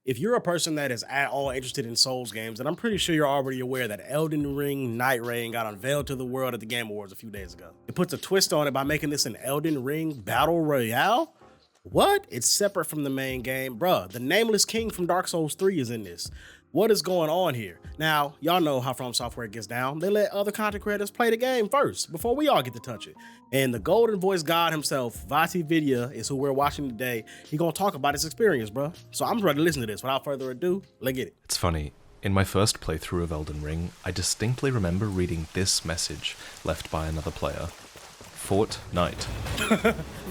If you're a person that is at all interested in Souls games, then I'm pretty sure you're already aware that Elden Ring Nightreign got unveiled to the world at the Game Awards a few days ago. It puts a twist on it by making this an Elden Ring Battle Royale. What? It's separate from the main game. Bruh, the Nameless King from Dark Souls 3 is in this. What is going on here? Now, y'all know how From Software gets down. They let other content creators play the game first before we all get to touch it. And the golden voice god himself, VaatiVidya, is who we're watching today. He gonna talk about his experience, bro. So I'm ready to listen to this. Without further ado, let's get it. It's funny. In my first playthrough of Elden Ring, I distinctly remember reading this message left by another player. Fortnite.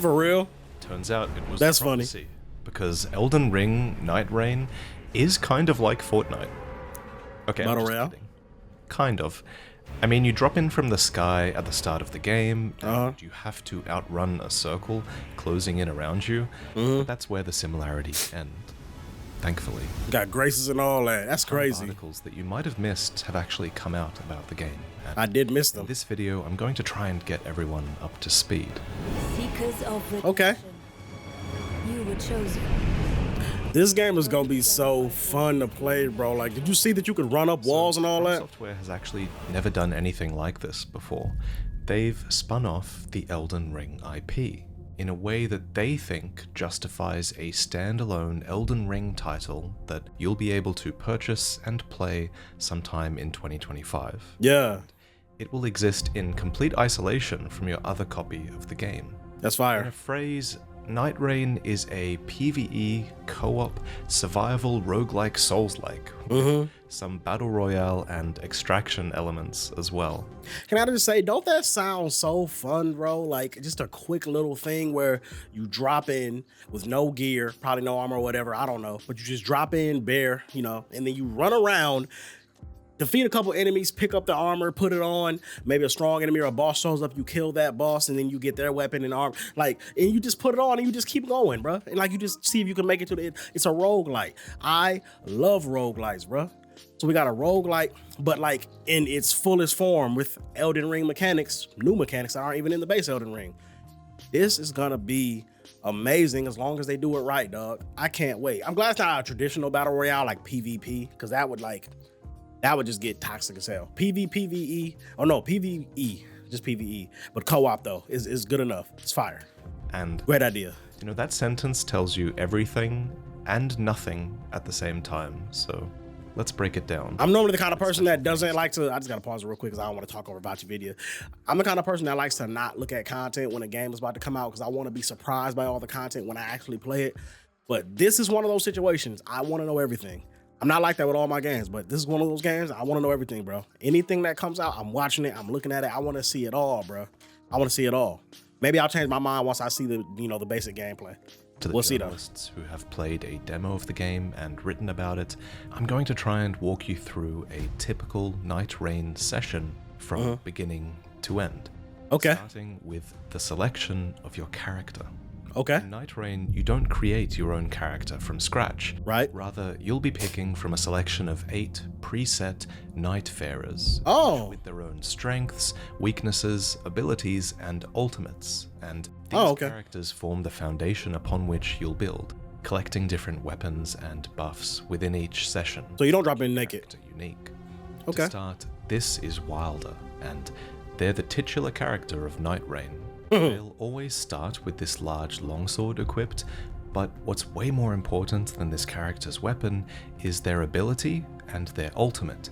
For real? Turns out it was That's prophecy, because Elden Ring Nightreign is kind of like Fortnite. Okay, Battle Royale? kidding. Kind of. I mean, you drop in from the sky at the start of the game, and you have to outrun a circle closing in around you, but that's where the similarities end. Thankfully. Got graces and all that. That's crazy. Articles that you might have missed have actually come out about the game. And I did miss them. in this video, I'm going to try and get everyone up to speed. Seekers of redemption. Okay. You were chosen. This game is gonna be so fun to play, bro. Like, did you see that you could run up walls and all From that? Software has actually never done anything like this before. They've spun off the Elden Ring IP in a way that they think justifies a standalone Elden Ring title that you'll be able to purchase and play sometime in 2025. Yeah, It will exist in complete isolation from your other copy of the game. that's In a fire. phrase, Nightreign is a PvE co-op survival roguelike souls-like with some battle royale and extraction elements as well. Can I just say, don't that sound so fun, bro? Like, just a quick little thing where you drop in with no gear, probably no armor or whatever, I don't know, but you just drop in bare, you know, and then you run around, defeat a couple enemies, pick up the armor, put it on. Maybe a strong enemy or a boss shows up, you kill that boss, and then you get their weapon and armor. Like, and you just put it on and you just keep going, bro. And like, you just see if you can make it to the, it's a roguelike. I love roguelikes, bro. So we got a roguelike, but like in its fullest form with Elden Ring mechanics, new mechanics that aren't even in the base Elden Ring. This is gonna be amazing as long as they do it right, dog. I can't wait. I'm glad it's not a traditional battle royale like PvP, because that would just get toxic as hell. PvE, oh no, PvE, just PvE. But co-op though is good enough. It's fire. And, Great idea. you know, that sentence tells you everything and nothing at the same time, so let's break it down. I'm normally the kind of person that doesn't like to, I just gotta pause real quick because I don't want to talk over VaatiVidya. I'm the kind of person that likes to not look at content when a game is about to come out because I want to be surprised by all the content when I actually play it. But this is one of those situations. I want to know everything. I'm not like that with all my games, but this is one of those games. I want to know everything, bro. Anything that comes out, I'm watching it. I'm looking at it. I want to see it all, bro. I want to see it all. Maybe I'll change my mind once I see the, you know, the basic gameplay. To the We'll see, though. journalists who have played a demo of the game and written about it, I'm going to try and walk you through a typical Nightreign session from beginning to end. Okay. Starting with the selection of your character. Okay. In Nightreign, you don't create your own character from scratch. Right. Rather, you'll be picking from a selection of 8 preset Nightfarers. Oh. With their own strengths, weaknesses, abilities, and ultimates. And these okay. characters form the foundation upon which you'll build, collecting different weapons and buffs within each session. So you don't drop in naked. Character unique. Okay. To start, this is Wilder, and they're the titular character of Nightreign. They'll always start with this large longsword equipped, but what's way more important than this character's weapon is their ability and their ultimate.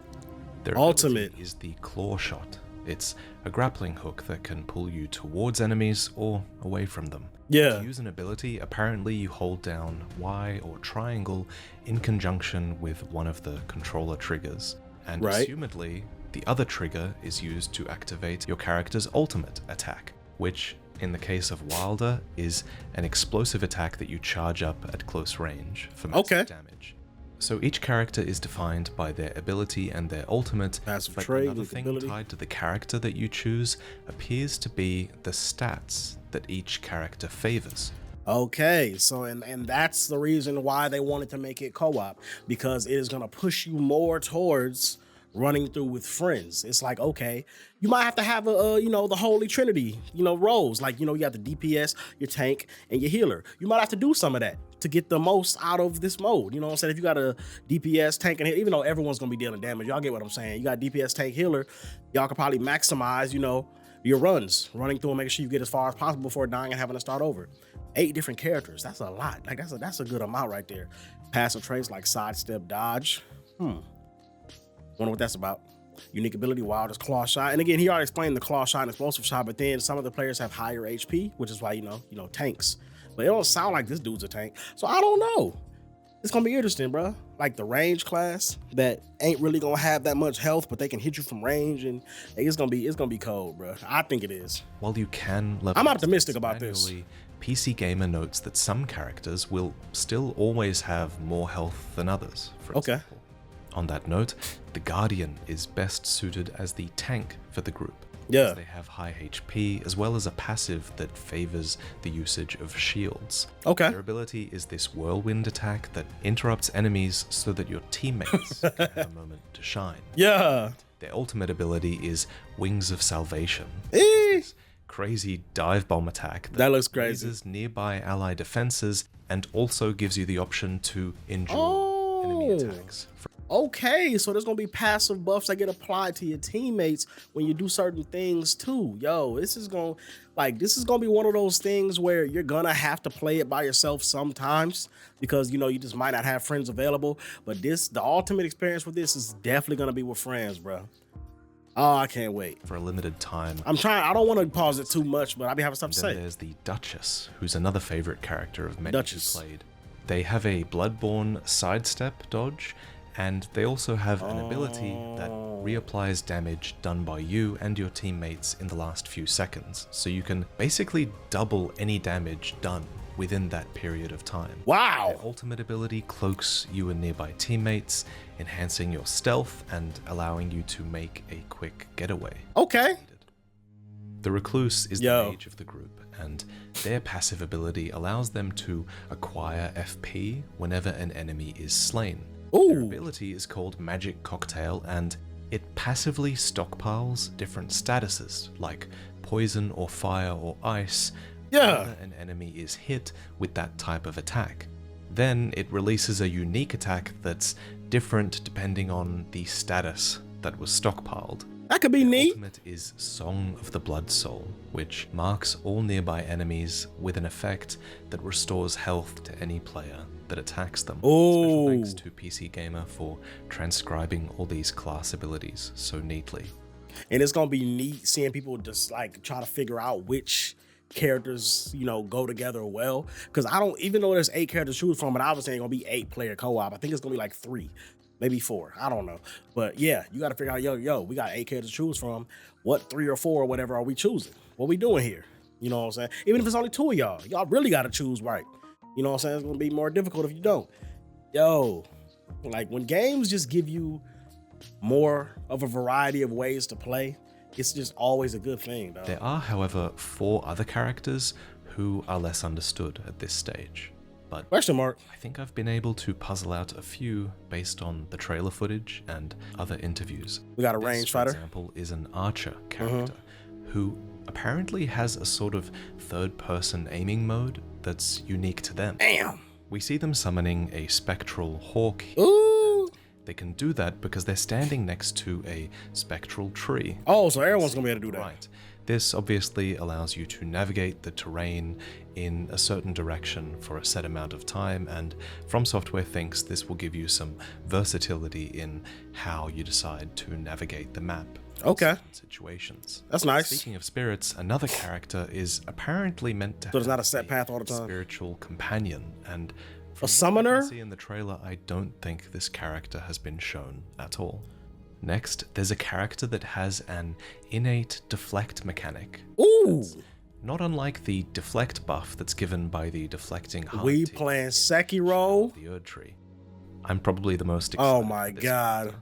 Their Ultimate. ability is the claw shot. It's a grappling hook that can pull you towards enemies or away from them. Yeah. To use an ability, apparently you hold down Y or triangle in conjunction with one of the controller triggers. And Right. assumedly, the other trigger is used to activate your character's ultimate attack, which, in the case of Wilder, is an explosive attack that you charge up at close range for massive damage. So each character is defined by their ability and their ultimate, Passive but trait, another thing ability. tied to the character that you choose appears to be the stats that each character favors. Okay, so and that's the reason why they wanted to make it co-op, because it is going to push you more towards running through with friends. It's like, okay, you might have to have you know, the holy trinity, you know, roles. Like, you know, you have the DPS, your tank, and your healer. You might have to do some of that. to get the most out of this mode. You know what I'm saying? If you got a DPS tank and even though everyone's gonna be dealing damage, y'all get what I'm saying. You got DPS tank healer, y'all can probably maximize, you know, your running through and making sure you get as far as possible before dying and having to start over. 8 different characters. That's a lot. Like that's a good amount right there. Passive traits like sidestep, dodge. Wonder what that's about. Unique ability, wildest claw shot. And again, he already explained the claw shot and explosive shot, but then some of the players have higher HP, which is why, you know, tanks. But it don't sound like this dude's a tank. So I don't know. It's gonna be interesting, bro. Like the range class that ain't really gonna have that much health, but they can hit you from range, and it's gonna be cold, bro. I think it is. While you can level I'm optimistic about this. PC Gamer notes that some characters will still always have more health than others, for example. On that note, the Guardian is best suited as the tank for the group. Yeah. They have high HP as well as a passive that favors the usage of shields. Okay. Their ability is this whirlwind attack that interrupts enemies so that your teammates can have a moment to shine. Yeah. Their ultimate ability is Wings of Salvation. Eee. Crazy dive bomb attack that looks crazy. Raises nearby ally defenses and also gives you the option to endure enemy attacks. Okay, so there's gonna be passive buffs that get applied to your teammates when you do certain things too. Yo, this is gonna be one of those things where you're gonna have to play it by yourself sometimes because, you know, you just might not have friends available. But the ultimate experience with this is definitely gonna be with friends, bro. Oh, I can't wait. For a limited time. I don't want to pause it too much, but I'll be having stuff to say. There's the Duchess, who's another favorite character of many who played. They have a Bloodborne sidestep dodge, and they also have an ability that reapplies damage done by you and your teammates in the last few seconds. So you can basically double any damage done within that period of time. Wow! Their ultimate ability cloaks you and nearby teammates, enhancing your stealth and allowing you to make a quick getaway. Okay. The Recluse is the mage of the group, and their passive ability allows them to acquire FP whenever an enemy is slain. Ooh. Their ability is called Magic Cocktail, and it passively stockpiles different statuses like poison or fire or ice whenever an enemy is hit with that type of attack. Then it releases a unique attack that's different depending on the status that was stockpiled. That could be neat. Ultimate is Song of the Blood Soul, which marks all nearby enemies with an effect that restores health to any player that attacks them. Special thanks to PC Gamer for transcribing all these class abilities so neatly. And it's gonna be neat seeing people just like try to figure out which characters, you know, go together well. Because even though there's 8 characters to choose from, but obviously ain't gonna be 8-player co-op. I think it's gonna be like 3. Maybe 4, I don't know. But yeah, you gotta figure out, yo, we got 8 characters to choose from. What 3 or 4 or whatever are we choosing? What we doing here? You know what I'm saying? Even if it's only 2 of y'all really gotta choose right. You know what I'm saying? It's gonna be more difficult if you don't. Yo, like when games just give you more of a variety of ways to play, it's just always a good thing, dog. There are, however, 4 other characters who are less understood at this stage. But question mark. I think I've been able to puzzle out a few based on the trailer footage and other interviews. We got a range fighter. For example, is an archer character who apparently has a sort of third-person aiming mode that's unique to them. Damn. We see them summoning a spectral hawk. Ooh. They can do that because they're standing next to a spectral tree. Oh, so everyone's gonna be able to do that. Right. This obviously allows you to navigate the terrain in a certain direction for a set amount of time, and From Software thinks this will give you some versatility in how you decide to navigate the map. Okay. Situations. That's nice. Speaking of spirits, another character is apparently meant to So there's not a set path all the time. Spiritual companion, and a summoner? What I can see in the trailer, I don't think this character has been shown at all. Next, there's a character that has an innate deflect mechanic. Ooh! Not unlike the deflect buff that's given by the deflecting heart. We playing Sekiro? The Erd Tree. I'm probably the most excited. Oh my god. Character.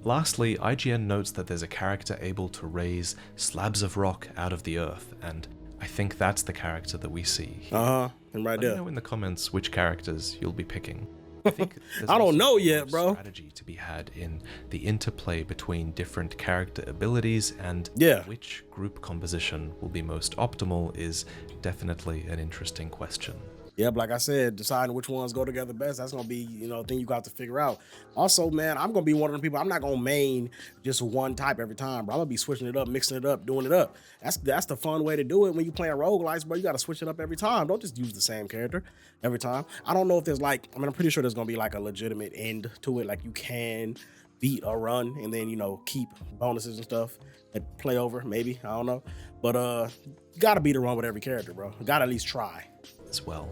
Lastly, IGN notes that there's a character able to raise slabs of rock out of the earth, and I think that's the character that we see here. And right Let there. me know in the comments which characters you'll be picking. I think there's I don't also know more yet, bro. Strategy to be had in the interplay between different character abilities, and which group composition will be most optimal is definitely an interesting question. Yep, like I said, deciding which ones go together best, that's gonna be, you know, a thing you got to figure out. Also, man, I'm gonna be one of the people, I'm not gonna main just one type every time, bro. I'm gonna be switching it up, mixing it up, doing it up. That's the fun way to do it when you playing roguelikes, bro. You gotta switch it up every time. Don't just use the same character every time. I don't know if there's like, I mean, I'm pretty sure there's gonna be like a legitimate end to it. Like you can beat a run and then, you know, keep bonuses and stuff that play over, maybe. I don't know. But you gotta beat a run with every character, bro. You gotta at least try. As well.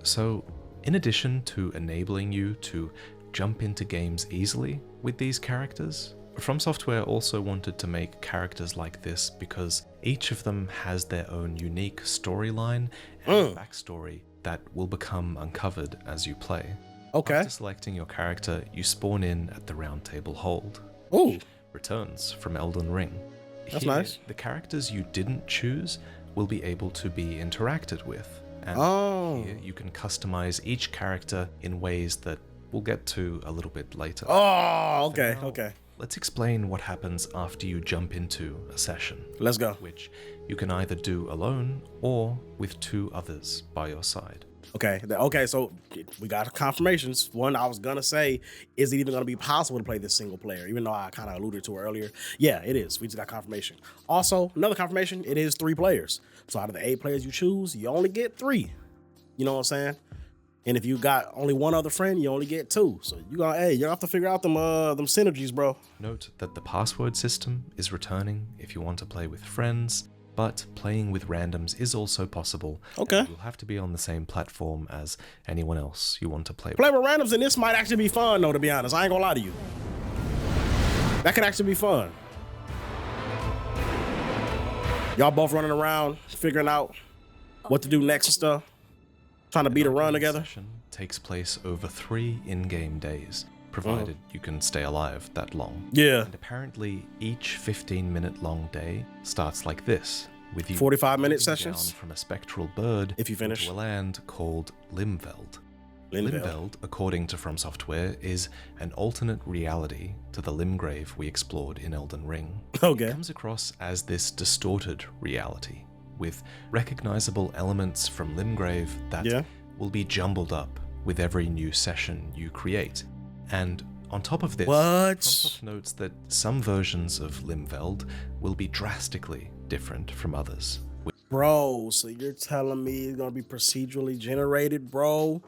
So, in addition to enabling you to jump into games easily with these characters, From Software also wanted to make characters like this because each of them has their own unique storyline and backstory that will become uncovered as you play. Okay. After selecting your character, you spawn in at the Round Table Hold, Ooh, which returns from Elden Ring. that's Here, nice. the characters you didn't choose will be able to be interacted with. And here you can customize each character in ways that we'll get to a little bit later. Oh, okay, Now, okay. Let's explain what happens after you jump into a session, Let's go. which you can either do alone or with two others by your side. Okay, so we got confirmations. One, I was gonna say, is it even gonna be possible to play this single player? Even though I kind of alluded to it earlier. Yeah, it is. We just got confirmation. Also, another confirmation, it is 3 players. So out of the 8 players you choose, you only get 3. You know what I'm saying? And if you got only one other friend, you only get 2. So you have to figure out them synergies, bro. Note that the password system is returning if you want to play with friends, but playing with randoms is also possible. Okay. And you'll have to be on the same platform as anyone else you want to play with. Play with randoms, and this might actually be fun, though, to be honest. I ain't gonna lie to you. That could actually be fun. Y'all both running around, figuring out what to do next and stuff. Trying to beat a run together. The session takes place over 3 in-game days, provided you can stay alive that long. Yeah. And apparently, each 15-minute long day starts like this, with you 45-minute diving sessions? down from a spectral bird If you finish. into a land called Limveld. Limveld, according to From Software, is an alternate reality to the Limgrave we explored in Elden Ring. Okay. It comes across as this distorted reality, with recognizable elements from Limgrave that will be jumbled up with every new session you create. And on top of this, What? FromSoft notes that some versions of Limveld will be drastically different from others. Bro, so you're telling me it's gonna be procedurally generated, bro?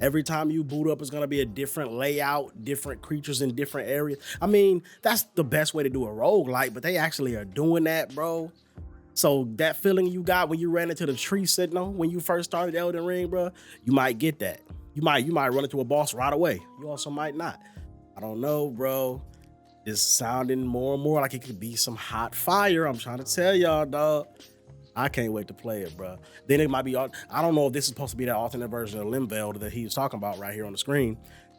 Every time you boot up, it's gonna be a different layout, different creatures in different areas. I mean, that's the best way to do a roguelike, but they actually are doing that, bro. So that feeling you got when you ran into the tree signal when you first started Elden Ring, bro, you might get that. You might run into a boss right away. You also might not. I don't know, bro. It's sounding more and more like it could be some hot fire. I'm trying to tell y'all, dog. I can't wait to play it, bro. Then it might be, I don't know if this is supposed to be that alternate version of Limveld that he was talking about right here on the screen.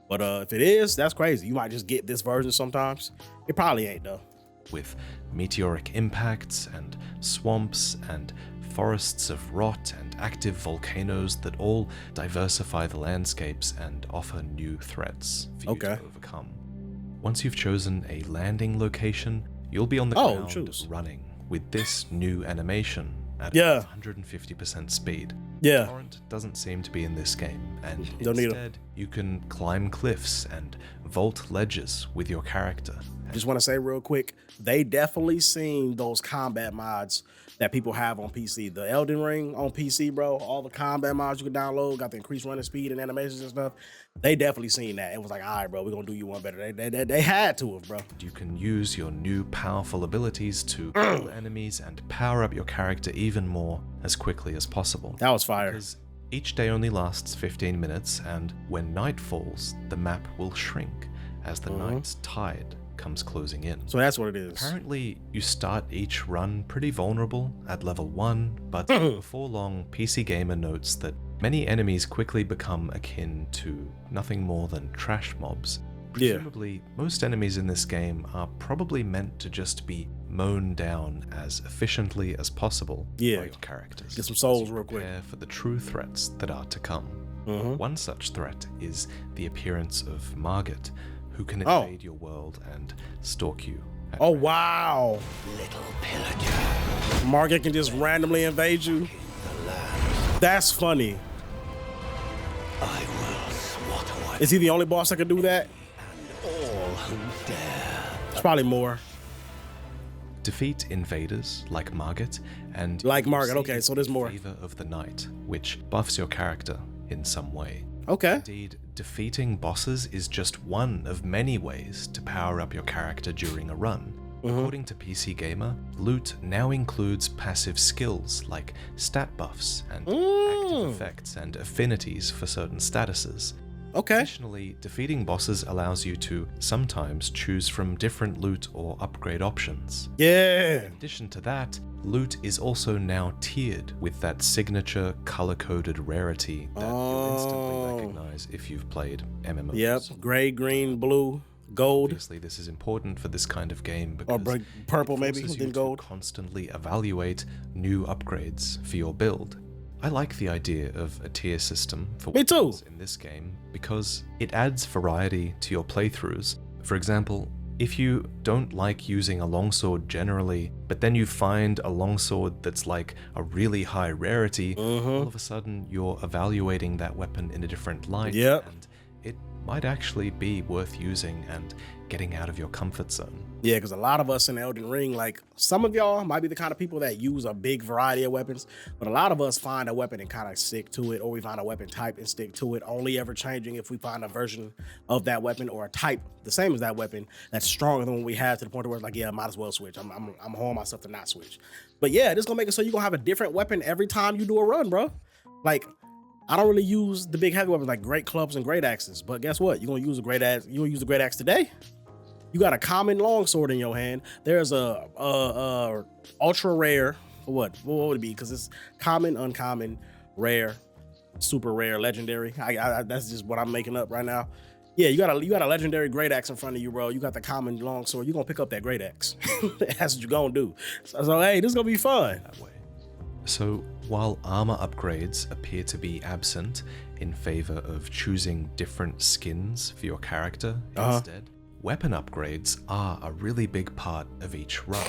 But if it is, that's crazy. You might just get this version sometimes. It probably ain't, though. With meteoric impacts and swamps and forests of rot and active volcanoes that all diversify the landscapes and offer new threats for you to overcome. Once you've chosen a landing location, you'll be on the ground running with this new animation at 150% speed. Yeah. Torrent doesn't seem to be in this game, and Don't need instead you can climb cliffs and vault ledges with your character. Just want to say real quick, they definitely seen those combat mods that people have on PC. The Elden Ring on PC, bro, all the combat mods you can download, got the increased running speed and animations and stuff. They definitely seen that. It was like, all right, bro, we're going to do you one better. They had to have, bro. You can use your new powerful abilities to kill enemies and power up your character even more as quickly as possible. That was fire. Because each day only lasts 15 minutes, and when night falls, the map will shrink as the night's tide comes closing in. So that's what it is. Apparently, you start each run pretty vulnerable at level 1, but before long, PC Gamer notes that many enemies quickly become akin to nothing more than trash mobs. Presumably, most enemies in this game are probably meant to just be mown down as efficiently as possible by your characters. Get some souls real quick. Prepare for the true threats that are to come. One such threat is the appearance of Margit, who can invade your world and stalk you. Oh, wow. Little pillager. Margit can just randomly invade you. That's funny. I will swat away Is he the only boss that can do that? all who dare. It's probably more. Defeat invaders like Margit, and Like you'll Margit, see okay, so there's the more. Favor of the Night, which buffs your character in some way. Okay. Indeed, defeating bosses is just one of many ways to power up your character during a run. According to PC Gamer, loot now includes passive skills like stat buffs and active effects and affinities for certain statuses. Okay. Additionally, defeating bosses allows you to sometimes choose from different loot or upgrade options. Yeah. In addition to that, loot is also now tiered with that signature color-coded rarity that you'll instantly recognize if you've played MMOs. Yep. Gray, green, blue, gold, Obviously, this is important for this kind of game or because purple it maybe, forces then you gold. to constantly evaluate new upgrades for your build. I like the idea of a tier system for Me too. weapons in this game because it adds variety to your playthroughs. For example, if you don't like using a longsword generally, but then you find a longsword that's like a really high rarity, all of a sudden you're evaluating that weapon in a different light, Yep. and it might actually be worth using and getting out of your comfort zone. Yeah, because a lot of us in Elden Ring, like some of y'all might be the kind of people that use a big variety of weapons, but a lot of us find a weapon and kind of stick to it, or we find a weapon type and stick to it, only ever changing if we find a version of that weapon or a type the same as that weapon that's stronger than what we have, to the point where it's like, yeah, I might as well switch. I'm holding myself to not switch. But yeah, this gonna make it so you're gonna have a different weapon every time you do a run, bro. Like, I don't really use the big heavy weapons like great clubs and great axes, but guess what? You're gonna use a great axe. You gonna use a great axe today? You got a common longsword in your hand. There's a ultra rare. What would it be? Because it's common, uncommon, rare, super rare, legendary. I that's just what I'm making up right now. Yeah, you got a legendary great axe in front of you, bro. You got the common longsword. You're gonna pick up that great axe. That's what you're gonna do. So hey, this is gonna be fun. That way. So, while armor upgrades appear to be absent in favor of choosing different skins for your character instead, weapon upgrades are a really big part of each run.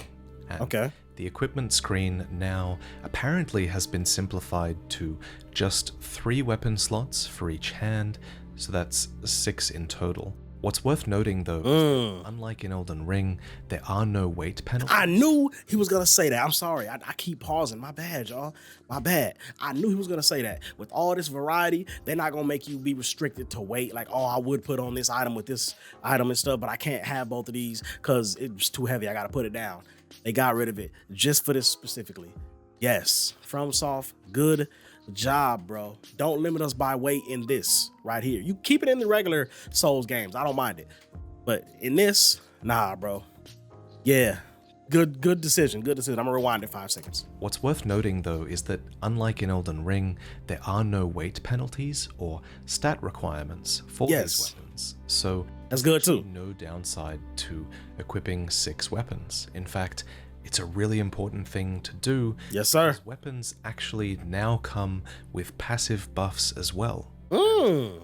And Okay. the equipment screen now apparently has been simplified to just 3 weapon slots for each hand, so that's 6 in total. What's worth noting though, is that unlike in Elden Ring, there are no weight penalties. I knew he was gonna say that. I'm sorry. I keep pausing. My bad, y'all. My bad. I knew he was gonna say that. With all this variety, they're not gonna make you be restricted to weight. Like, oh, I would put on this item with this item and stuff, but I can't have both of these because it's too heavy. I gotta put it down. They got rid of it just for this specifically. Yes, FromSoft, good job, bro. Don't limit us by weight in this right here. You keep it in the regular Souls games. I don't mind it. But in this, nah, bro. Yeah. Good decision. Good decision. I'm gonna rewind it 5 seconds. What's worth noting though is that unlike in Elden Ring, there are no weight penalties or stat requirements for these weapons. So That's good there's too. no downside to equipping 6 weapons. In fact, it's a really important thing to do. Yes, sir. Because weapons actually now come with passive buffs as well.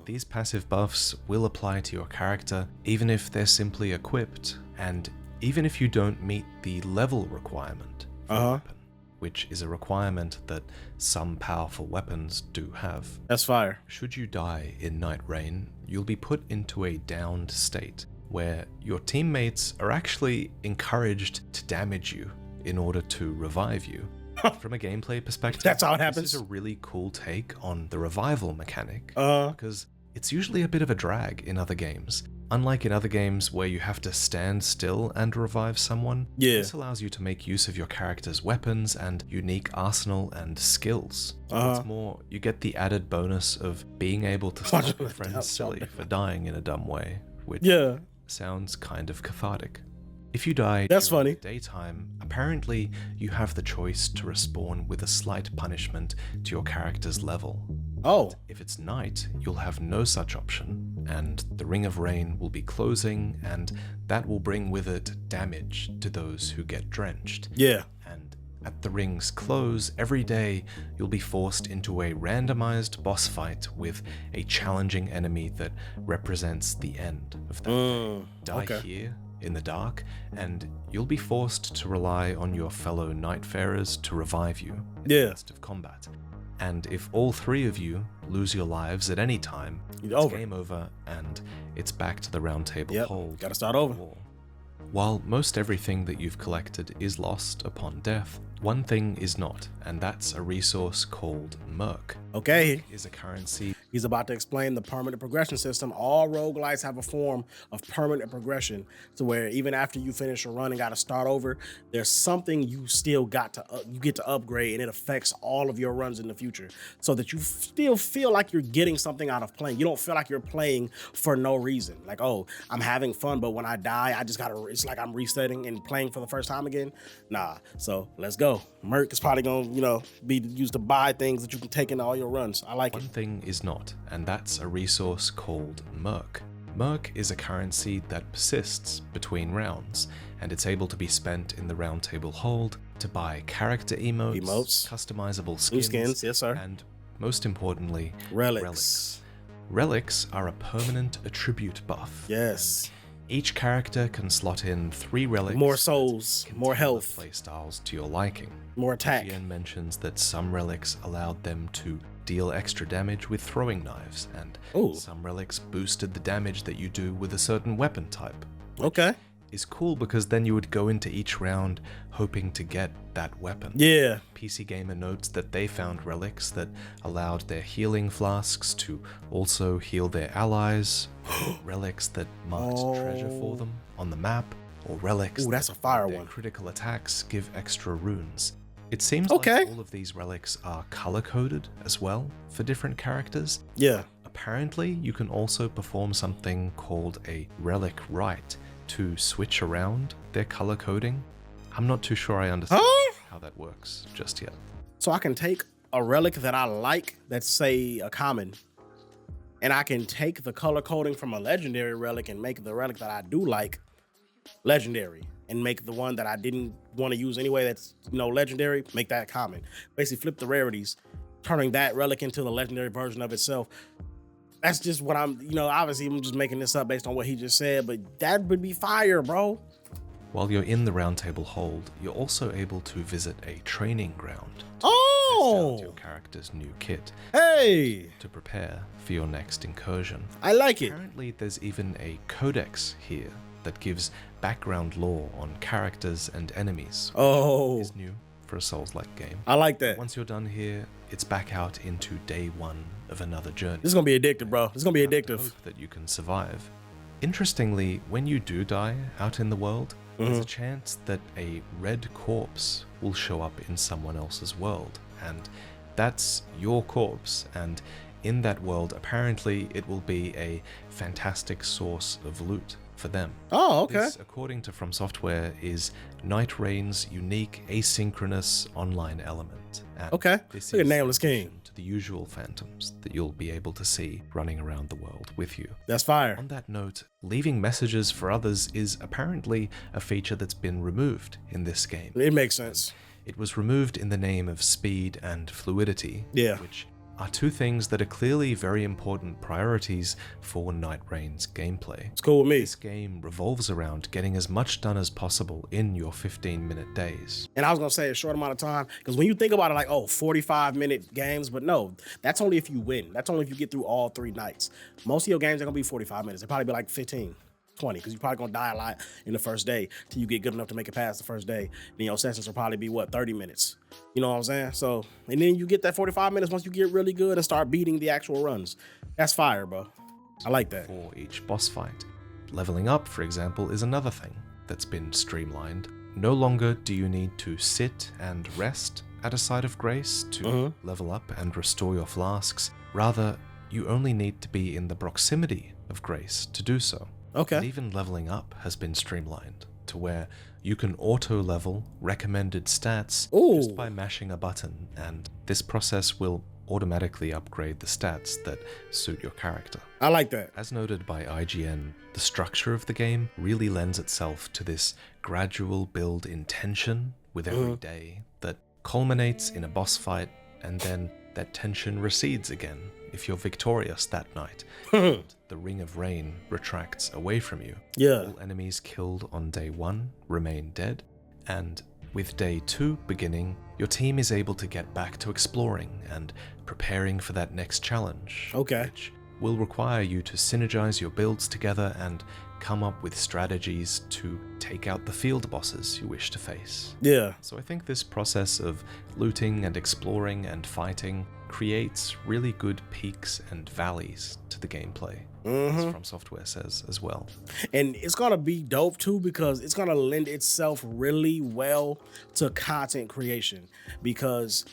These passive buffs will apply to your character even if they're simply equipped, and even if you don't meet the level requirement for a weapon, which is a requirement that some powerful weapons do have. That's fire. Should you die in Nightreign, you'll be put into a downed state where your teammates are actually encouraged to damage you in order to revive you. From a gameplay perspective, That's how it this happens. is a really cool take on the revival mechanic, because it's usually a bit of a drag in other games. Unlike in other games where you have to stand still and revive someone, this allows you to make use of your character's weapons and unique arsenal and skills. What's more, you get the added bonus of being able to slap your friends silly for dying in a dumb way, which sounds kind of cathartic. If you die during the daytime, apparently you have the choice to respawn with a slight punishment to your character's level. Oh. If it's night, you'll have no such option, and the Ring of Rain will be closing, and that will bring with it damage to those who get drenched. Yeah. And at the ring's close, every day you'll be forced into a randomized boss fight with a challenging enemy that represents the end of that day. Die here in the dark, and you'll be forced to rely on your fellow Nightfarers to revive you in the midst of combat. And if all 3 of you lose your lives at any time, it's over. game over, and it's back to the round table Yep, hold. gotta start over. War. While most everything that you've collected is lost upon death, one thing is not, and that's a resource called Merc. Okay, Is a currency. he's about to explain the permanent progression system. All roguelites have a form of permanent progression to where even after you finish a run and got to start over, there's something you still got to, you get to upgrade, and it affects all of your runs in the future so that you still feel like you're getting something out of playing. You don't feel like you're playing for no reason. Like, oh, I'm having fun, but when I die, I just gotta, it's like I'm resetting and playing for the first time again. Nah, so let's go. Merc is probably gonna, you know, be used to buy things that you can take into all your runs. I like it. One thing is not, and that's a resource called Merc. Merc is a currency that persists between rounds, and it's able to be spent in the round table hold to buy character emotes, customizable skins, new skins, yes sir, and most importantly, relics. Relics are a permanent attribute buff. Yes. Each character can slot in 3 relics. More souls, that can more tailor health, playstyles to your liking. more attack. IGN mentions that some relics allowed them to deal extra damage with throwing knives, and Ooh. some relics boosted the damage that you do with a certain weapon type. Okay. Is cool because then you would go into each round hoping to get that weapon. Yeah. PC Gamer notes that they found relics that allowed their healing flasks to also heal their allies, relics that marked treasure for them on the map, or relics Ooh, that's that a fire their one. critical attacks give extra runes. It seems Okay. like all of these relics are color-coded as well for different characters. Yeah. Apparently, you can also perform something called a relic rite to switch around their color coding. I'm not too sure I understand how that works just yet. So I can take a relic that I like, that's say a common, and I can take the color coding from a legendary relic and make the relic that I do like legendary, and make the one that I didn't want to use anyway that's, you know, legendary, make that common. Basically flip the rarities, turning that relic into the legendary version of itself. That's just what I'm, you know, obviously I'm just making this up based on what he just said, but that would be fire, bro. While you're in the roundtable hold, you're also able to visit a training ground to test Oh, out your character's new kit hey, to prepare for your next incursion. I like it. Apparently, there's even a codex here that gives background lore on characters and enemies. Oh, Is new for a Souls-like game. I like that. Once you're done here, it's back out into day 1 of another journey. This is gonna be addictive, bro. This is gonna be You have to addictive. hope that you can survive. Interestingly, when you do die out in the world, there's a chance that a red corpse will show up in someone else's world, and that's your corpse, and in that world, apparently it will be a fantastic source of loot for them. Oh, okay. This, according to From Software, is Nightreign's unique asynchronous online element. And Okay. this Look at is Nameless in addition King. to the usual phantoms that you'll be able to see running around the world with you. That's fire. On that note, leaving messages for others is apparently a feature that's been removed in this game. It makes sense. It was removed in the name of speed and fluidity, Yeah. which are 2 things that are clearly very important priorities for Nightreign's gameplay. It's cool with me. This game revolves around getting as much done as possible in your 15-minute days. And I was gonna say a short amount of time, because when you think about it, like, oh, 45-minute games, but no, that's only if you win. That's only if you get through all 3 nights. Most of your games are gonna be 45 minutes. They'll probably be like 15, 20, because you're probably gonna die a lot in the first day till you get good enough to make it past the first day. Then your sessions will probably be what, 30 minutes. You know what I'm saying? So, and then you get that 45 minutes once you get really good and start beating the actual runs. That's fire, bro. I like that. For each boss fight. Leveling up, for example, is another thing that's been streamlined. No longer do you need to sit and rest at a site of grace to level up and restore your flasks. Rather, you only need to be in the proximity of grace to do so. Okay. And even leveling up has been streamlined to where you can auto-level recommended stats just Ooh. by mashing a button, and this process will automatically upgrade the stats that suit your character. I like that. As noted by IGN, the structure of the game really lends itself to this gradual build in tension with every day that culminates in a boss fight, and then that tension recedes again if you're victorious that night. And the Ring of Rain retracts away from you. Yeah. All enemies killed on day 1 remain dead, and With day 2 beginning, your team is able to get back to exploring and preparing for that next challenge. Okay. Which will require you to synergize your builds together and come up with strategies to take out the field bosses you wish to face. Yeah. So I think this process of looting and exploring and fighting creates really good peaks and valleys to the gameplay, as From Software says as well. And it's gonna be dope too, because it's gonna lend itself really well to content creation. Because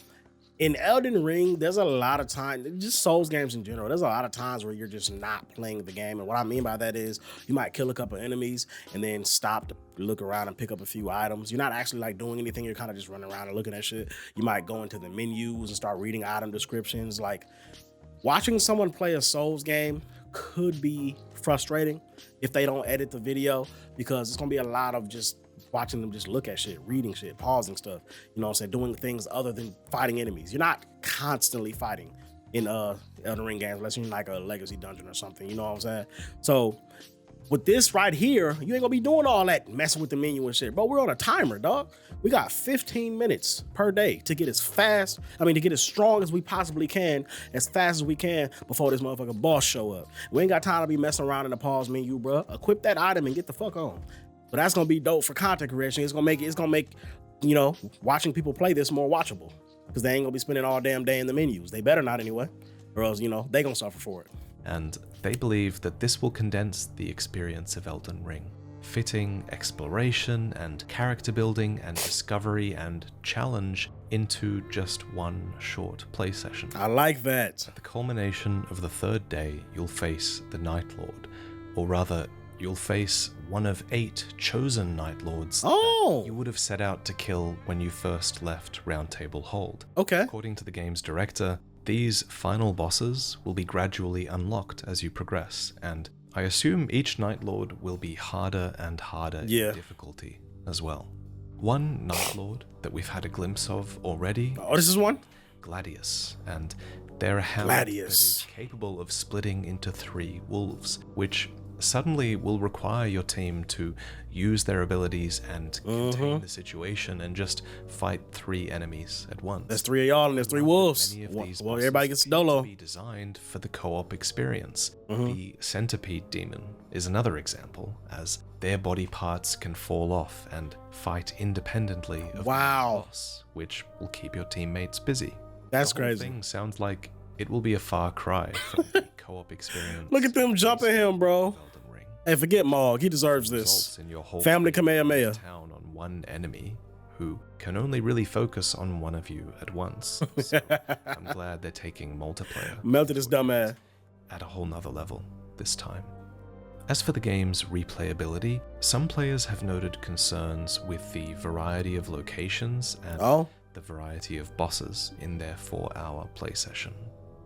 in Elden Ring, there's a lot of time, just Souls games in general, there's a lot of times where you're just not playing the game. And what I mean by that is you might kill a couple enemies and then stop to look around and pick up a few items. You're not actually like doing anything. You're kind of just running around and looking at shit. You might go into the menus and start reading item descriptions. Like, watching someone play a Souls game could be frustrating if they don't edit the video, because it's gonna be a lot of just watching them just look at shit, reading shit, pausing stuff, you know what I'm saying, doing things other than fighting enemies. You're not constantly fighting in Elden Ring games unless you're in like a legacy dungeon or something, you know what I'm saying? So with this right here, you ain't gonna be doing all that messing with the menu and shit. But we're on a timer, dog. We got 15 minutes per day to get as strong as we possibly can, as fast as we can before this motherfucking boss show up. We ain't got time to be messing around in the pause menu, bro. Equip that item and get the fuck on. But that's gonna be dope for content creation. It's gonna make, you know, watching people play this more watchable, because they ain't gonna be spending all damn day in the menus. They better not anyway, or else, you know, they gonna suffer for it. And they believe that this will condense the experience of Elden Ring, fitting exploration and character building and discovery and challenge into just one short play session. I like that. At the culmination of the 3rd day, you'll face the Night Lord, or rather, you'll face one of 8 chosen Night Lords that you would have set out to kill when you first left Round Table Hold. Okay. According to the game's director, these final bosses will be gradually unlocked as you progress, and I assume each Night Lord will be harder and harder in difficulty as well. One Night Lord that we've had a glimpse of already. Oh, this is one? Gladius, and they're a hound that is capable of splitting into 3 wolves, which suddenly will require your team to use their abilities and contain the situation and just fight 3 enemies at once. There's 3 of y'all and there's 3 wolves. Well, everybody gets dolo. Be designed for the co-op experience. The Centipede Demon is another example, as their body parts can fall off and fight independently of the boss, which will keep your teammates busy. That's the whole crazy. thing sounds like it will be a far cry from the co-op experience. Look at them jumping him, bro. Hey, forget Mog. He deserves this. In your whole Family Kamehameha. Town on one enemy who can only really focus on one of you at once. So I'm glad they're taking multiplayer. Melted his dumb ass. At a whole nother level this time. As for the game's replayability, some players have noted concerns with the variety of locations and the variety of bosses in their 4-hour play session.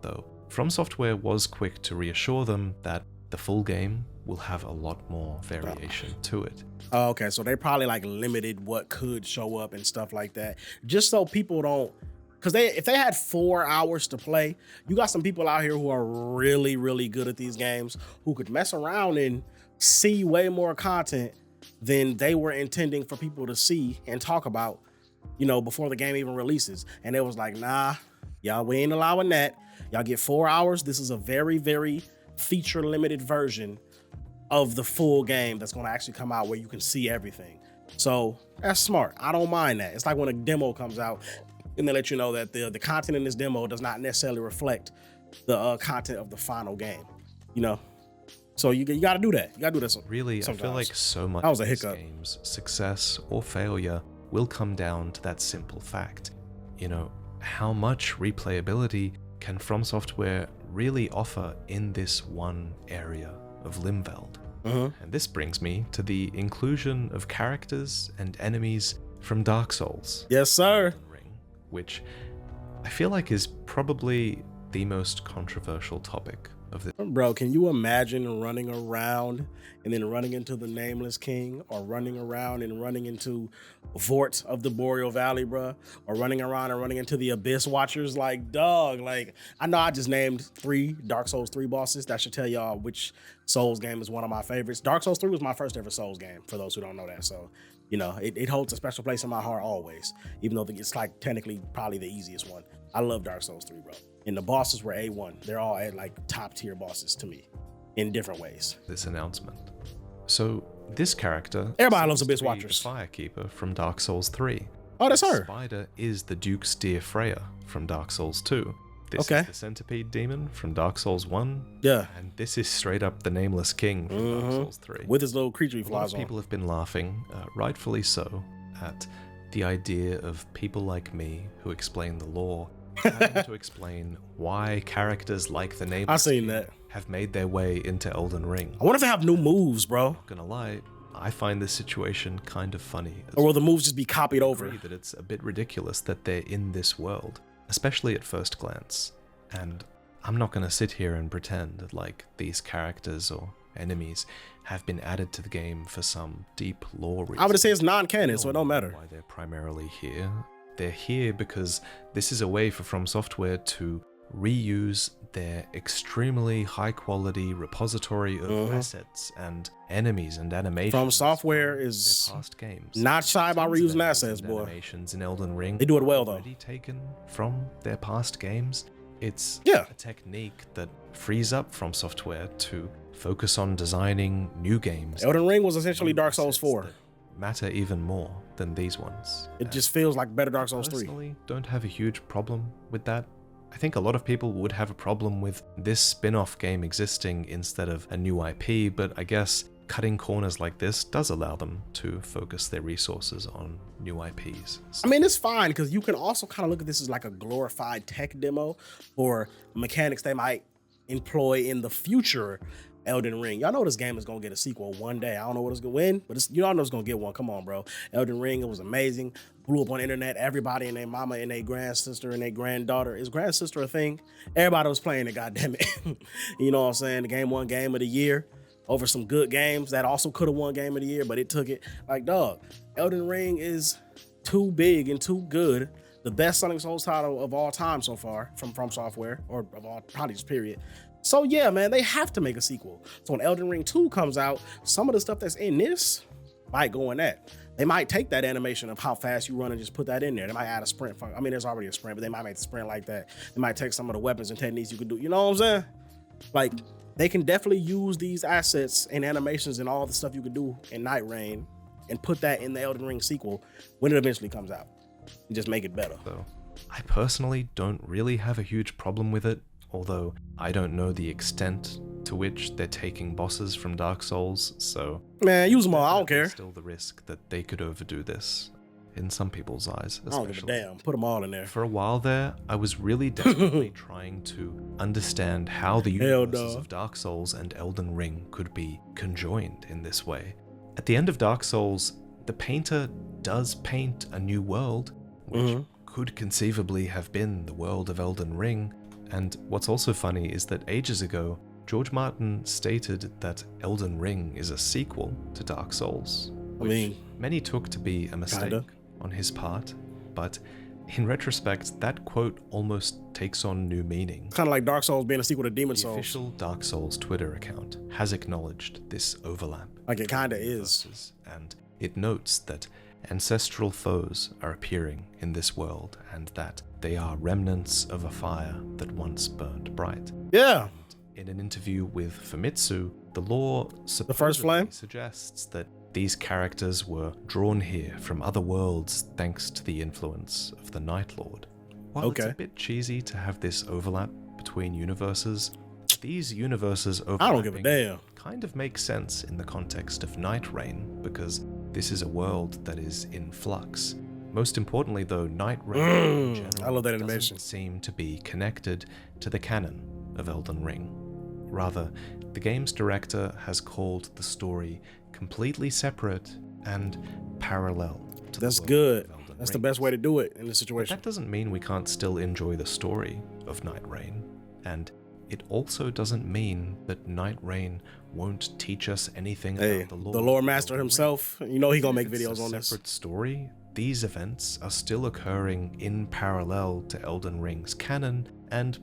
Though From Software was quick to reassure them that the full game will have a lot more variation to it. Oh, okay, so they probably like limited what could show up and stuff like that, just so people don't, because if they had 4 hours to play, you got some people out here who are really, really good at these games who could mess around and see way more content than they were intending for people to see and talk about, you know, before the game even releases. And it was like, nah, y'all, we ain't allowing that. Y'all get 4 hours. This is a very, very feature limited version of the full game that's going to actually come out where you can see everything. So that's smart. I don't mind that. It's like when a demo comes out and they let you know that the content in this demo does not necessarily reflect the content of the final game, you know? So you got to do that. You got to do that sometimes. Really, I feel like so much of this game's success or failure will come down to that simple fact. You know, how much replayability can From Software really offer in this one area of Limveld? And this brings me to the inclusion of characters and enemies from Dark Souls. Yes, sir. Ring, which I feel like is probably the most controversial topic of this. Bro, can you imagine running around and then running into the Nameless King, or running around and running into Vort of the Boreal Valley, bro, or running around and running into the Abyss Watchers? Like, dog, like, I know I just named 3 Dark Souls 3 bosses. That should tell y'all which Souls game is one of my favorites. Dark Souls 3 was my first ever Souls game, for those who don't know that. So, you know, it holds a special place in my heart always, even though it's like technically probably the easiest one. I love Dark Souls 3, bro. And the bosses were A1. They're all at like top tier bosses to me in different ways. This announcement. So this character, Everybody loves seems Abyss to be Watchers. the Firekeeper from Dark Souls 3. Oh, that's The her. Spider is the Duke's dear Freya from Dark Souls 2. This Okay. is the Centipede Demon from Dark Souls 1. Yeah. And this is straight up the Nameless King from Dark Souls 3. With his little creature he A lot flies of on. people have been laughing, rightfully so, at the idea of people like me who explain the lore having to explain why characters like the Nameless I seen King that. have made their way into Elden Ring. I wonder if they have new moves, bro. Not gonna lie, I find this situation kind of funny. Or will the moves just be copied over? agree that it's a bit ridiculous that they're in this world, especially at first glance. And I'm not gonna sit here and pretend like these characters or enemies have been added to the game for some deep lore reason. I would say it's non-canon, so it don't matter. Why they're primarily here. They're here because this is a way for From Software to reuse their extremely high quality repository of assets and enemies and animations. From Software from is their past games. not shy about Tons of reusing enemies assets, and boy. Animations in Elden Ring. They do it well, though. Already taken from their past games. It's Yeah. a technique that frees up From Software to focus on designing new games. Elden Ring was essentially new Dark Souls assets 4. that matter even more than these ones. It just feels like better Dark Souls 3. Personally, don't have a huge problem with that. I think a lot of people would have a problem with this spin-off game existing instead of a new IP, but I guess cutting corners like this does allow them to focus their resources on new IPs. I mean, it's fine because you can also kind of look at this as like a glorified tech demo for mechanics they might employ in the future Elden Ring. Y'all know this game is gonna get a sequel one day. I don't know what it's gonna win, but you all know it's gonna get one. Come on, bro. Elden Ring, it was amazing. Blew up on the internet. Everybody and their mama and their grandsister and their granddaughter. Is grandsister a thing? Everybody was playing it, goddammit. You know what I'm saying? The game won Game of the Year over some good games that also could have won Game of the Year, but it took it. Like, dog, Elden Ring is too big and too good. The best-selling Souls title of all time so far from Software, or of all, probably just period. So yeah, man, they have to make a sequel. So when Elden Ring 2 comes out, some of the stuff that's in this might go in that. They might take that animation of how fast you run and just put that in there. They might add a sprint. I mean, there's already a sprint, but they might make the sprint like that. They might take some of the weapons and techniques you could do. You know what I'm saying? Like, they can definitely use these assets and animations and all the stuff you could do in Nightreign and put that in the Elden Ring sequel when it eventually comes out and just make it better. So, I personally don't really have a huge problem with it, although I don't know the extent to which they're taking bosses from Dark Souls, so Man, use them all. I don't care. there's still the risk that they could overdo this, in some people's eyes I don't especially. give a damn. Put them all in there. For a while there, I was really desperately trying to understand how the Hell universes no. of Dark Souls and Elden Ring could be conjoined in this way. At the end of Dark Souls, the painter does paint a new world, which could conceivably have been the world of Elden Ring. And what's also funny is that ages ago, George Martin stated that Elden Ring is a sequel to Dark Souls, I mean, many took to be a mistake Kinda. on his part, but in retrospect, that quote almost takes on new meaning. kind of like Dark Souls being a sequel to Demon The Souls. official Dark Souls Twitter account has acknowledged this overlap, Like it kind of is. and it notes that ancestral foes are appearing in this world and that they are remnants of a fire that once burned bright. Yeah. In an interview with Famitsu, the lore The first flame? suggests that these characters were drawn here from other worlds thanks to the influence of the Night Lord. While it's Okay. a bit cheesy to have this overlap between universes, these universes I don't give a overlapping damn. kind of make sense in the context of Nightreign, because this is a world that is in flux. Most importantly though, Nightreign in general I love that doesn't animation. seem to be connected to the canon of Elden Ring. Rather, the game's director has called the story completely separate and parallel to That's the world good. of Elden That's the Ring. best way to do it in this But situation. that doesn't mean we can't still enjoy the story of Nightreign, and it also doesn't mean that Nightreign won't teach us anything Hey, about the lore. the lore master himself, you know he gonna make If it's videos a on this. separate story, these events are still occurring in parallel to Elden Ring's canon, and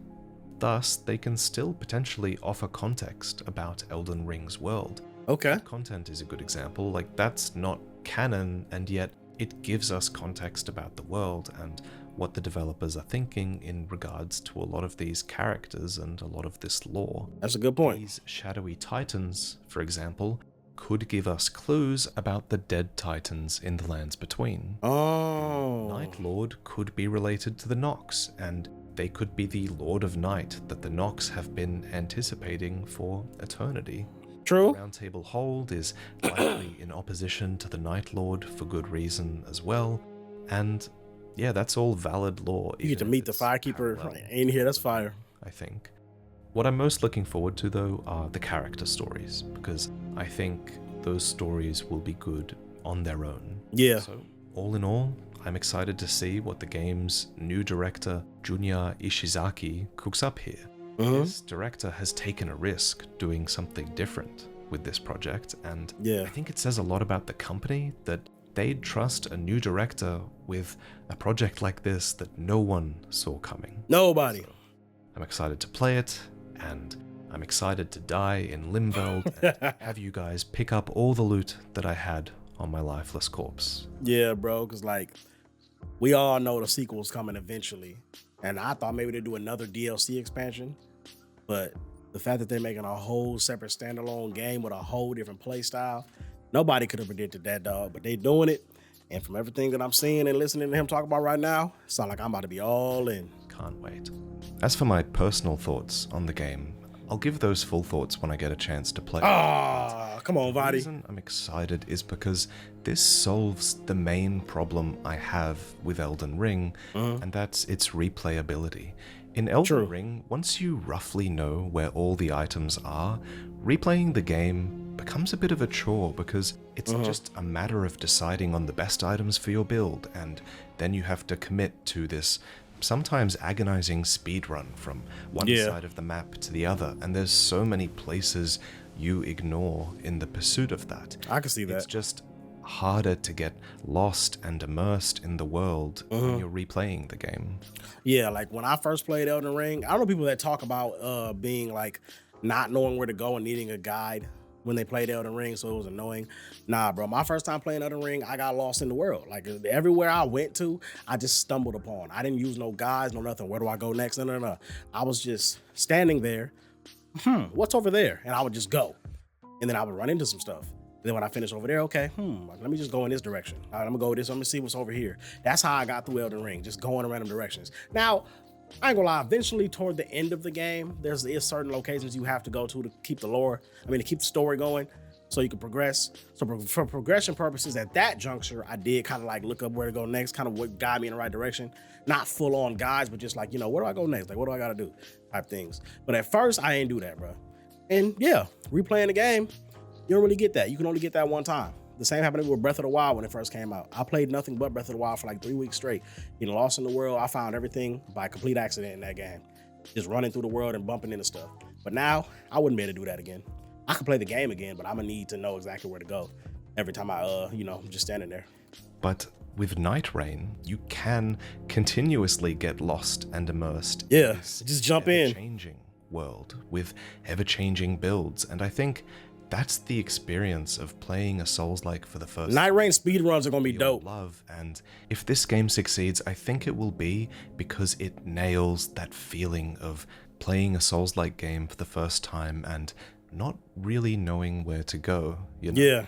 thus they can still potentially offer context about Elden Ring's world. Okay. Content is a good example, like that's not canon, and yet it gives us context about the world and what the developers are thinking in regards to a lot of these characters and a lot of this lore. That's a good point. These shadowy titans, for example, could give us clues about the dead titans in the lands between. Oh. Night Lord could be related to the Nox, and they could be the Lord of Night that the Nox have been anticipating for eternity. True. Round Table Hold is likely in opposition to the Night Lord for good reason as well, and yeah, that's all valid lore. You get to meet the firekeeper in here. That's fire. I think. What I'm most looking forward to, though, are the character stories, because I think those stories will be good on their own. Yeah. So, all in all, I'm excited to see what the game's new director, Junya Ishizaki, cooks up here. This director has taken a risk doing something different with this project, and Yeah. I think it says a lot about the company that they'd trust a new director with a project like this that no one saw coming. Nobody. I'm excited to play it, and I'm excited to die in Limveld and have you guys pick up all the loot that I had on my lifeless corpse. Yeah, bro, because like we all know the sequel's coming eventually, and I thought maybe they'd do another DLC expansion, but the fact that they're making a whole separate standalone game with a whole different play style, nobody could have predicted that, dog, but they doing it, and from everything that I'm seeing and listening to him talk about right now, it sounds like I'm about to be all in. Can't wait. As for my personal thoughts on the game, I'll give those full thoughts when I get a chance to play. Ah, come on, The Vaati. reason I'm excited is because this solves the main problem I have with Elden Ring, and that's its replayability. In Elden Ring, once you roughly know where all the items are, replaying the game becomes a bit of a chore because it's just a matter of deciding on the best items for your build, and then you have to commit to this sometimes agonizing speedrun from one side of the map to the other, and there's so many places you ignore in the pursuit of that. I can see that. It's just harder to get lost and immersed in the world when you're replaying the game. Yeah, like when I first played Elden Ring, I know people that talk about being like not knowing where to go and needing a guide when they played Elden Ring, so it was annoying. Nah, bro, my first time playing Elden Ring, I got lost in the world. Like everywhere I went to, I just stumbled upon. I didn't use no guides, no nothing. Where do I go next? No. I was just standing there. What's over there? And I would just go. And then I would run into some stuff. And then when I finish over there, okay, let me just go in this direction. All right, I'm gonna go this, I'm gonna see what's over here. That's how I got through Elden Ring, just going in random directions. Now, I ain't gonna lie, eventually toward the end of the game, there's certain locations you have to go to keep to keep the story going so you can progress. So for progression purposes at that juncture, I did kind of like look up where to go next, kind of what guide me in the right direction. Not full on guides, but just like, where do I go next? Like, what do I gotta do? Type things. But at first, I ain't do that, bro. And yeah, replaying the game, you don't really get that. You can only get that one time. The same happened with Breath of the Wild when it first came out. I played nothing but Breath of the Wild for like 3 weeks straight. Getting lost in the world, I found everything by complete accident in that game. Just running through the world and bumping into stuff. But now, I wouldn't be able to do that again. I could play the game again, but I'm gonna need to know exactly where to go every time I'm just standing there. But with Nightreign, you can continuously get lost and immersed Yeah, in this just jump in. ever-changing world with ever-changing builds, and I think that's the experience of playing a Souls-like for the first time. Nightreign speedruns are gonna be You'll dope. love, and if this game succeeds, I think it will be because it nails that feeling of playing a Souls-like game for the first time and not really knowing where to go. Yeah.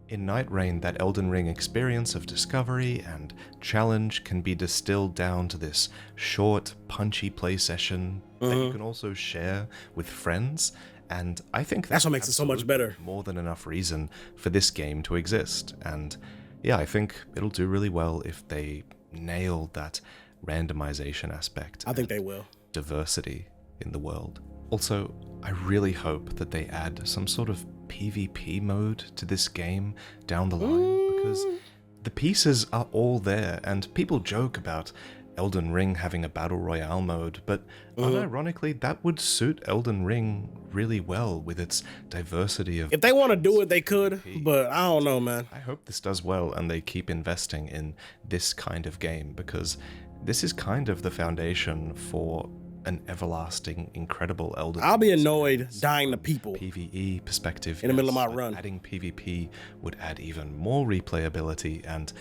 In Nightreign, that Elden Ring experience of discovery and challenge can be distilled down to this short, punchy play session that you can also share with friends. And I think That's what makes it so much better. More than enough reason for this game to exist. And yeah, I think it'll do really well if they nail that randomization aspect. I think they will. Diversity in the world. Also, I really hope that they add some sort of PvP mode to this game down the line, because the pieces are all there, and people joke about Elden Ring having a battle royale mode, but unironically, that would suit Elden Ring really well with its diversity of... If they want to do it, they could, but I don't know, man. I hope this does well and they keep investing in this kind of game, because this is kind of the foundation for an everlasting, incredible Elden Ring. I'll be annoyed dying to people. PvE perspective. In the middle of my but run. Adding PvP would add even more replayability, and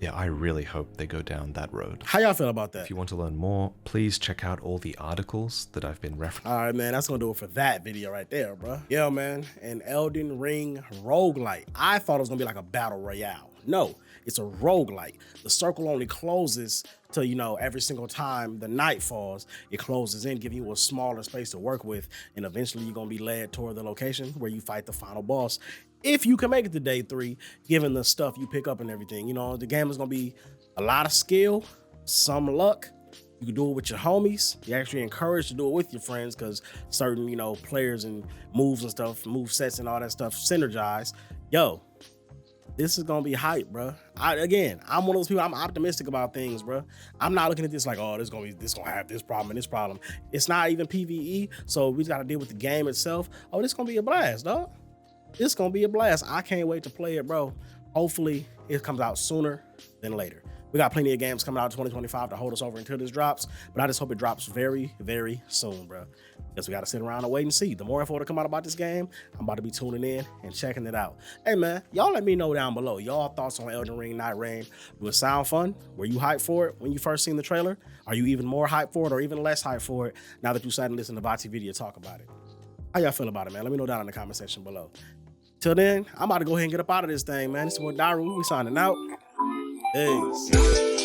yeah, I really hope they go down that road. How y'all feel about that? If you want to learn more, please check out all the articles that I've been referencing. All right, man, that's gonna do it for that video right there, bro. Yeah, man, an Elden Ring roguelike. I thought it was gonna be like a battle royale. No, it's a roguelike. The circle only closes till, you know, every single time the night falls, it closes in, giving you a smaller space to work with, and eventually you're gonna be led toward the location where you fight the final boss. If you can make it to day 3, given the stuff you pick up and everything. You know, the game is gonna be a lot of skill, some luck. You can do it with your homies. You're actually encouraged to do it with your friends, because certain, you know, players and moves and stuff, move sets and all that stuff synergize. Yo, this is gonna be hype, bro. I'm one of those people, I'm optimistic about things, bro. I'm not looking at this like, oh, this gonna have this problem and this problem. It's not even PvE, so we just gotta deal with the game itself. Oh, this gonna be a blast, dog. It's gonna be a blast. I can't wait to play it, bro. Hopefully it comes out sooner than later. We got plenty of games coming out in 2025 to hold us over until this drops, but I just hope it drops very, very soon, bro. Because we got to sit around and wait and see. The more info to come out about this game, I'm about to be tuning in and checking it out. Hey, man, y'all let me know down below y'all thoughts on Elden Ring, Nightreign. Do it sound fun? Were you hyped for it when you first seen the trailer? Are you even more hyped for it or even less hyped for it now that you sat and listened to VaatiVidya talk about it? How y'all feel about it, man? Let me know down in the comment section below. Till then, I'm about to go ahead and get up out of this thing, man. This is what Dairu, we signing out. Peace.